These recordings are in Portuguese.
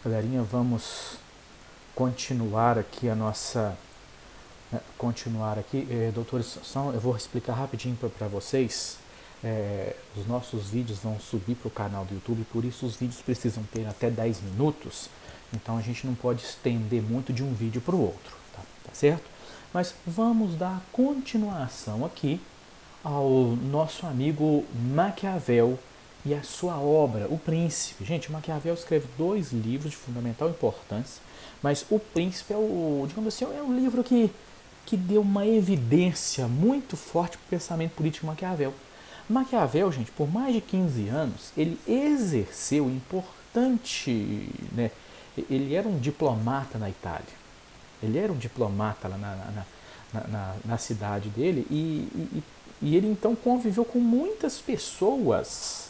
Galerinha, vamos continuar aqui a nossa. Continuar aqui, doutores, só eu vou explicar rapidinho para vocês. Os nossos vídeos vão subir para o canal do YouTube, por isso os vídeos precisam ter até 10 minutos. Então a gente não pode estender muito de um vídeo para o outro, tá certo? Mas vamos dar continuação aqui ao nosso amigo Maquiavel e a sua obra, O Príncipe. Gente, Maquiavel escreve 2 livros de fundamental importância, mas O Príncipe é o, digamos assim, é um livro que deu uma evidência muito forte para o pensamento político de Maquiavel. Maquiavel, gente, por mais de 15 anos, ele exerceu importante, né, ele era um diplomata na Itália. Ele era um diplomata lá na cidade dele e ele então conviveu com muitas pessoas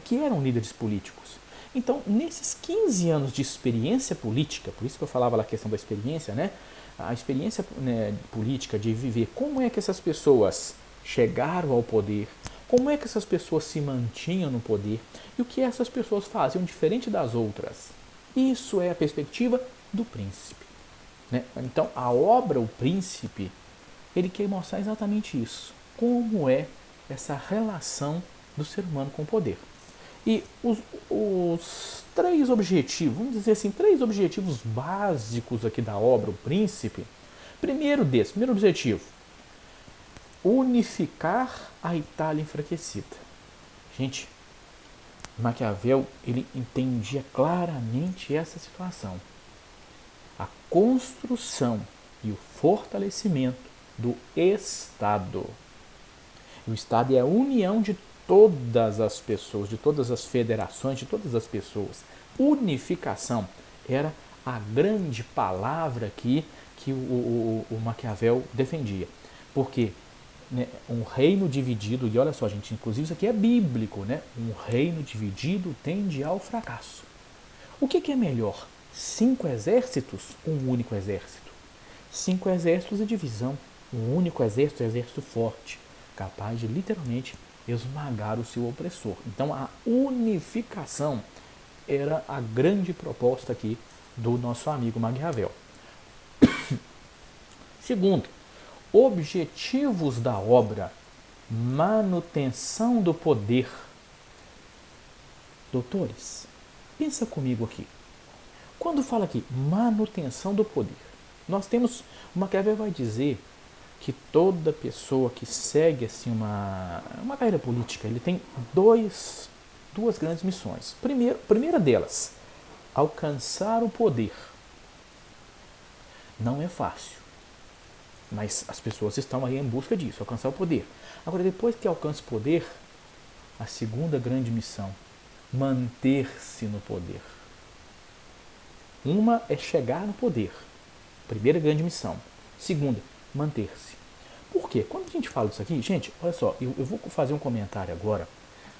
que eram líderes políticos. Então, nesses 15 anos de experiência política, por isso que eu falava lá a questão da experiência, né? A experiência, né, política de viver, como é que essas pessoas chegaram ao poder, como é que essas pessoas se mantinham no poder e o que essas pessoas faziam diferente das outras. Isso é a perspectiva do príncipe. Né? Então, a obra O Príncipe, ele quer mostrar exatamente isso. Como é essa relação do ser humano com o poder. E os 3 objetivos, vamos dizer assim, 3 objetivos básicos aqui da obra O Príncipe. Primeiro objetivo, unificar a Itália enfraquecida. Gente, Maquiavel, ele entendia claramente essa situação. A construção e o fortalecimento do Estado. O Estado é a união de todas as pessoas, de todas as federações, de todas as pessoas. Unificação era a grande palavra aqui que o Maquiavel defendia. Porque, né, um reino dividido, e olha só, gente, inclusive isso aqui é bíblico, né? Um reino dividido tende ao fracasso. O que é melhor? 5 exércitos ou um único exército? 5 exércitos e divisão. Um único exército é um exército forte, capaz de literalmente esmagar o seu opressor. Então a unificação era a grande proposta aqui do nosso amigo Maquiavel. Segundo, objetivos da obra: manutenção do poder. Doutores, pensa comigo aqui. Quando fala aqui manutenção do poder, nós temos, o Maquiavel vai dizer que toda pessoa que segue assim uma carreira política, ele tem duas grandes missões. Primeira delas, alcançar o poder. Não é fácil, mas as pessoas estão aí em busca disso, alcançar o poder. Agora, depois que alcança o poder, a segunda grande missão, manter-se no poder. Uma é chegar no poder, primeira grande missão. Segunda, manter-se. Por quê? Quando a gente fala disso aqui, gente, olha só, eu vou fazer um comentário agora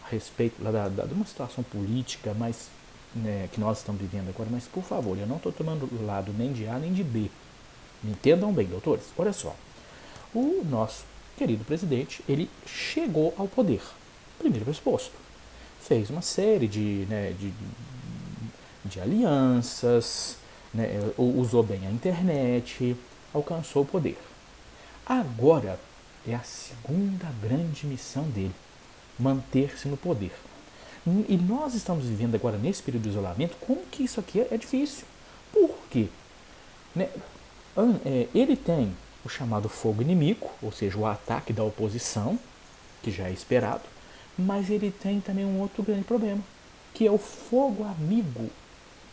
a respeito de uma situação política mais, né, que nós estamos vivendo agora, mas por favor, eu não estou tomando lado nem de A nem de B. Me entendam bem, doutores. Olha só, o nosso querido presidente, ele chegou ao poder, primeiro pressuposto. Fez uma série de alianças, né, usou bem a internet, alcançou o poder. Agora é a segunda grande missão dele, manter-se no poder. E nós estamos vivendo agora nesse período de isolamento, como que isso aqui é difícil. Por quê? Né? Ele tem o chamado fogo inimigo, ou seja, o ataque da oposição, que já é esperado, mas ele tem também um outro grande problema, que é o fogo amigo.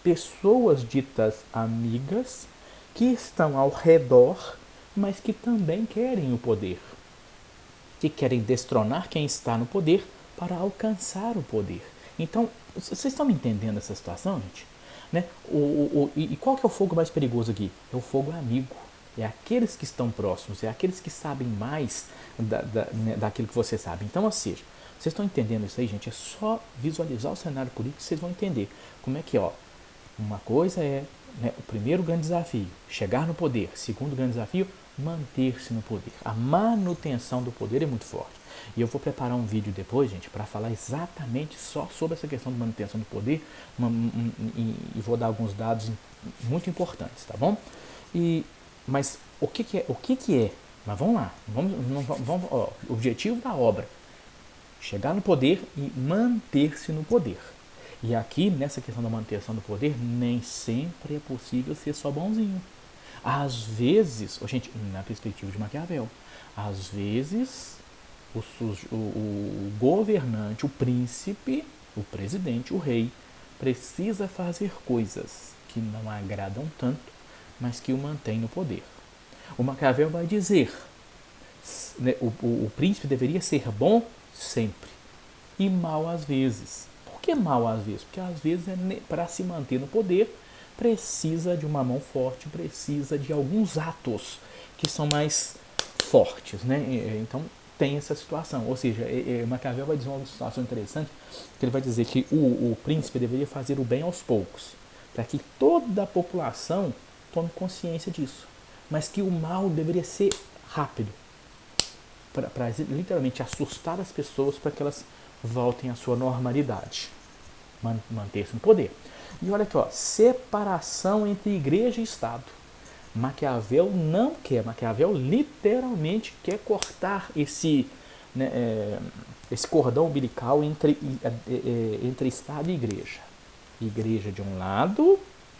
Pessoas ditas amigas que estão ao redor, mas que também querem o poder, que querem destronar quem está no poder para alcançar o poder. Então, vocês estão me entendendo essa situação, gente? Né? E qual que é o fogo mais perigoso aqui? É o fogo amigo. É aqueles que estão próximos, é aqueles que sabem mais daquilo que você sabe. Então, ou seja, vocês estão entendendo isso aí, gente? É só visualizar o cenário político que vocês vão entender como é que, ó, uma coisa é, né, o primeiro grande desafio, chegar no poder. Segundo grande desafio, manter-se no poder. A manutenção do poder é muito forte. E eu vou preparar um vídeo depois, gente, para falar exatamente só sobre essa questão de manutenção do poder e vou dar alguns dados muito importantes, tá bom? Mas o que é? Mas vamos lá, o objetivo da obra, chegar no poder e manter-se no poder. E aqui, nessa questão da manutenção do poder, nem sempre é possível ser só bonzinho. Às vezes, gente, na perspectiva de Maquiavel, às vezes o governante, o príncipe, o presidente, o rei, precisa fazer coisas que não agradam tanto, mas que o mantém no poder. O Maquiavel vai dizer, né, o príncipe deveria ser bom sempre e mal às vezes. Por que mal às vezes? Porque às vezes, para se manter no poder, precisa de uma mão forte, precisa de alguns atos que são mais fortes, né? Então tem essa situação, ou seja, Maquiavel vai dizer uma situação interessante, que ele vai dizer que o príncipe deveria fazer o bem aos poucos, para que toda a população tome consciência disso, mas que o mal deveria ser rápido, para literalmente assustar as pessoas para que elas voltem à sua normalidade, manter-se no poder. E olha aqui, ó, separação entre igreja e Estado. Maquiavel não quer, Maquiavel literalmente quer cortar esse cordão umbilical entre Estado e igreja. Igreja de um lado,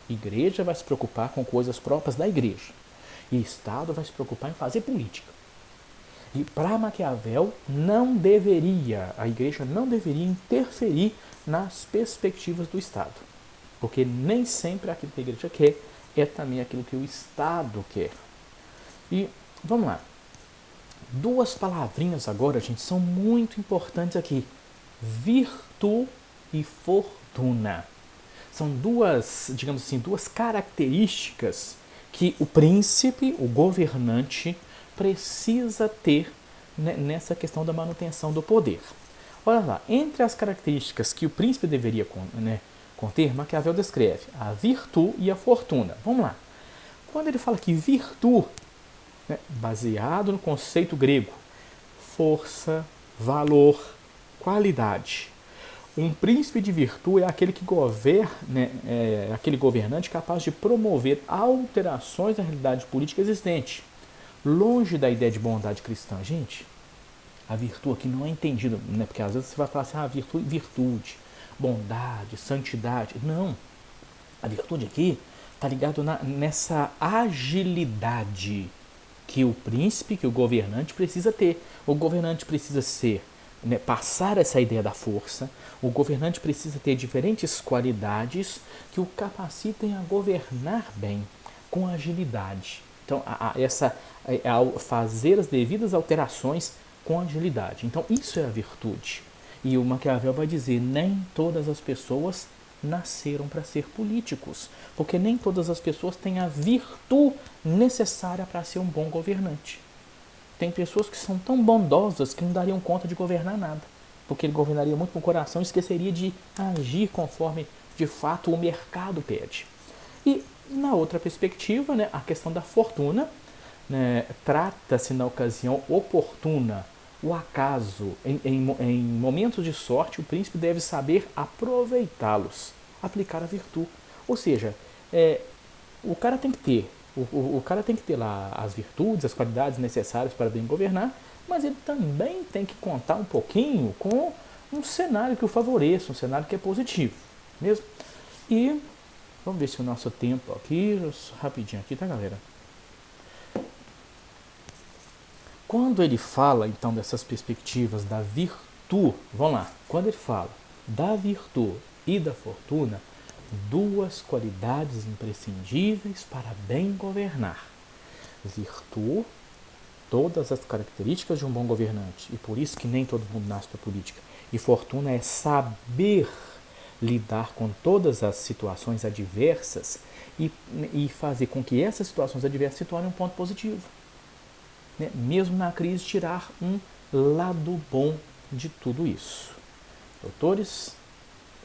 igreja vai se preocupar com coisas próprias da igreja. E Estado vai se preocupar em fazer política. E para Maquiavel a igreja não deveria interferir nas perspectivas do Estado. Porque nem sempre aquilo que a igreja quer é também aquilo que o Estado quer. E vamos lá. Duas palavrinhas agora, gente, são muito importantes aqui. Virtude e fortuna. São duas, digamos assim, duas características que o príncipe, o governante, precisa ter, né, nessa questão da manutenção do poder. Olha lá, entre as características que o príncipe deveria conter, Maquiavel descreve a virtude e a fortuna. Vamos lá. Quando ele fala que virtude, né, baseado no conceito grego, força, valor, qualidade. Um príncipe de virtude é aquele que governa, aquele governante capaz de promover alterações na realidade política existente, longe da ideia de bondade cristã. Gente, a virtude aqui não é entendida, né? Porque às vezes você vai falar assim, virtude, bondade, santidade. Não. A virtude aqui está ligado nessa agilidade que o príncipe, que o governante precisa ter. O governante precisa ser, né, passar essa ideia da força. O governante precisa ter diferentes qualidades que o capacitem a governar bem, com agilidade. Então, ao fazer as devidas alterações com agilidade. Então, isso é a virtude. E o Maquiavel vai dizer, nem todas as pessoas nasceram para ser políticos, porque nem todas as pessoas têm a virtude necessária para ser um bom governante. Tem pessoas que são tão bondosas que não dariam conta de governar nada, porque ele governaria muito com o coração e esqueceria de agir conforme, de fato, o mercado pede. E, na outra perspectiva, né, a questão da fortuna, né, trata-se na ocasião oportuna, o acaso. Em momentos de sorte, o príncipe deve saber aproveitá-los, aplicar a virtude. Ou seja, o cara tem que ter o cara tem que ter lá as virtudes, as qualidades necessárias para bem governar, mas ele também tem que contar um pouquinho com um cenário que o favoreça, um cenário que é positivo, mesmo. E vamos ver se o nosso tempo aqui, rapidinho aqui, tá, galera? Quando ele fala, então, dessas perspectivas da virtude, vamos lá, quando ele fala da virtude e da fortuna, duas qualidades imprescindíveis para bem governar. Virtude, todas as características de um bom governante, e por isso que nem todo mundo nasce para a política. E fortuna é saber lidar com todas as situações adversas e fazer com que essas situações adversas se tornem um ponto positivo. Né? Mesmo na crise, tirar um lado bom de tudo isso. Doutores,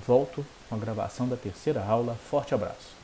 volto com a gravação da terceira aula. Forte abraço.